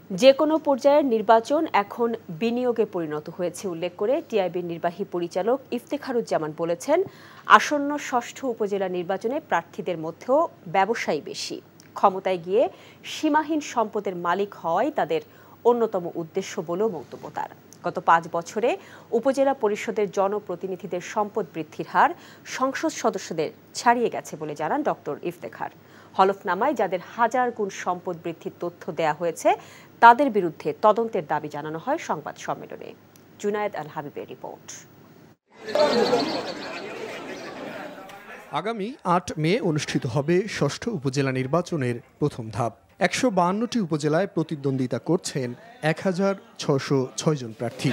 যে কোনো পর্যায়ের নির্বাচন এখন বিনিয়োগে পরিণত হয়েছে উল্লেখ করে টিআইবির নির্বাহী পরিচালক ইফতেখারুজ্জামান বলেছেন, আসন্ন ষষ্ঠ উপজেলা নির্বাচনে প্রার্থীদের মধ্যেও ব্যবসায়ী বেশি। ক্ষমতায় গিয়ে সীমাহীন সম্পদের মালিক হওয়াই তাদের অন্যতম উদ্দেশ্য বলেও মন্তব্য তার। গত ৫ বছরে উপজেলা পরিষদের জনপ্রতিনিধিদের সম্পদ বৃদ্ধির হার সংসদ সদস্যদের ছাড়িয়ে গেছে বলে জানান ডক্টর ইফতেখার। হলফনামায় যাদের হাজার গুণ সম্পদ বৃদ্ধির তথ্য দেয়া হয়েছে তাদের বিরুদ্ধে তদন্তের দাবি জানানো হয় সংবাদ সম্মেলনে। জুনায়েদ আল হাবিবের রিপোর্ট। আগামী ৮ মে অনুষ্ঠিত হবে ষষ্ঠ উপজেলা নির্বাচনের প্রথম ধাপ। ১৫২টি উপজেলায় প্রতিদ্বন্দ্বিতা করছেন ১,৬০৬ জন প্রার্থী।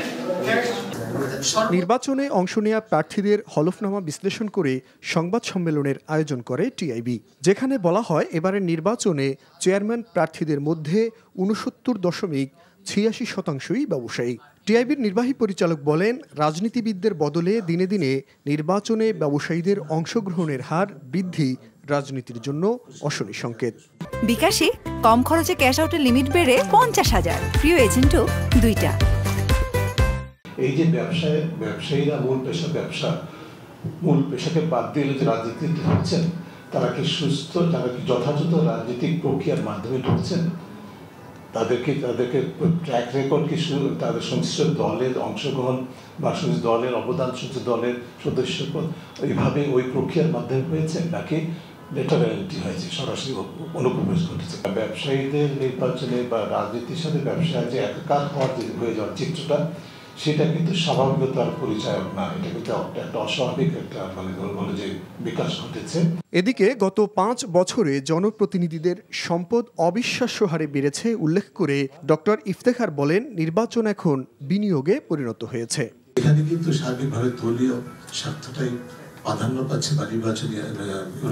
নির্বাচনে অংশ নেওয়া প্রার্থীদের হলফনামা বিশ্লেষণ করে সংবাদ সম্মেলনের আয়োজন করে টিআইবি, যেখানে বলা হয় এবারের নির্বাচনে চেয়ারম্যান প্রার্থীদের মধ্যে ৬৯.৮৬% ব্যবসায়ী। টিআইবির নির্বাহী পরিচালক বলেন, রাজনীতিবিদদের বদলে দিনে দিনে নির্বাচনে ব্যবসায়ীদের অংশগ্রহণের হার বৃদ্ধি রাজনীতির জন্য অশনি সংকেত। বিকাশে কম খরচে ক্যাশ আউটের লিমিট বেড়ে ৫০,০০০, প্রিয় এজেন্টও ২টা। এই যে ব্যবসায়ীরা মূল পেশাকে বাদ দিয়ে যে রাজনীতিতে ঢুকছেন, তারা কি সুস্থ, তারা কি যথাযথ রাজনৈতিক প্রক্রিয়ার মাধ্যমে ঢুকছেন? তাদেরকে ট্র্যাক রেকর্ড কি তাদের সংশ্লিষ্ট দলের অংশগ্রহণ বা দলের অবদান, দলের সদস্যপদ এইভাবে ওই প্রক্রিয়ার মাধ্যমে হয়েছে, নাকি লেটারালিটি হয়েছে, সরাসরি অনুপ্রবেশ ঘটেছে? ব্যবসায়ীদের নির্বাচনে বা রাজনীতির সাথে ব্যবসায় যে একাকার হওয়ার হয়ে যাওয়ার চিত্রটা, সেটা কিন্তু স্বাভাবিকতার পরিচায়ক না। এটা কিন্তু একটা অস্বাভাবিক একটা বলে যে বিকাশ ঘটেছে। এদিকে গত ৫ বছরে জনপ্রতিনিধিদের সম্পদ অবিশ্বাস্য হারে বেড়েছে উল্লেখ করে ডক্টর ইফতেখার বলেন, নির্বাচন এখন বিনিয়োগে পরিণত হয়েছে। এখানে কিন্তু সার্বিকভাবে দলীয় স্বার্থটাই প্রাধান্য পাচ্ছে বা নির্বাচনী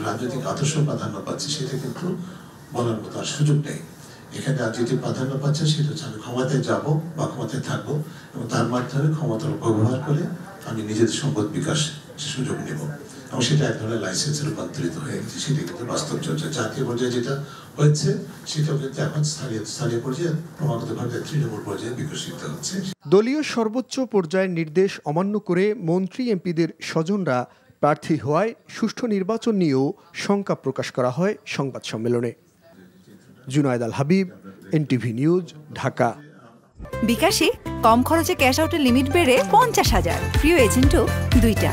রাজনৈতিক আদর্শ প্রাধান্য পাচ্ছে, সেটা কিন্তু বলার মতো আর সুযোগ নেই। এখানে আর যেটি প্রাধান্য পাচ্ছে সেটা হচ্ছে আমি ক্ষমতায় যাব বা ক্ষমতায় থাকবো এবং তার মাধ্যমে ক্ষমতার ব্যবহার করে আমি নিজেদের সম্পদ বিকাশ সুযোগ নেব, এবং সেটা এক ধরনের লাইসেন্সে রূপান্তরিত হয়ে গেছে। সেটা কিন্তু বাস্তব চর্চা জাতীয় পর্যায়ে যেটা হয়েছে সেটাও কিন্তু এখন স্থানীয় পর্যায়ে ক্রমাগতভাবে তৃণমূল পর্যায়ে বিকশিত হচ্ছে। দলীয় সর্বোচ্চ পর্যায়ের নির্দেশ অমান্য করে মন্ত্রী এমপিদের স্বজনরা প্রার্থী হওয়ায় সুষ্ঠু নির্বাচন নিয়েও শঙ্কা প্রকাশ করা হয় সংবাদ সম্মেলনে। জুনায়েদ আল হাবিব, এনটিভি নিউজ, ঢাকা। বিকাশে কম খরচে ক্যাশ আউটের লিমিট বেড়ে ৫০,০০০, প্রিয় এজেন্টও ২টা।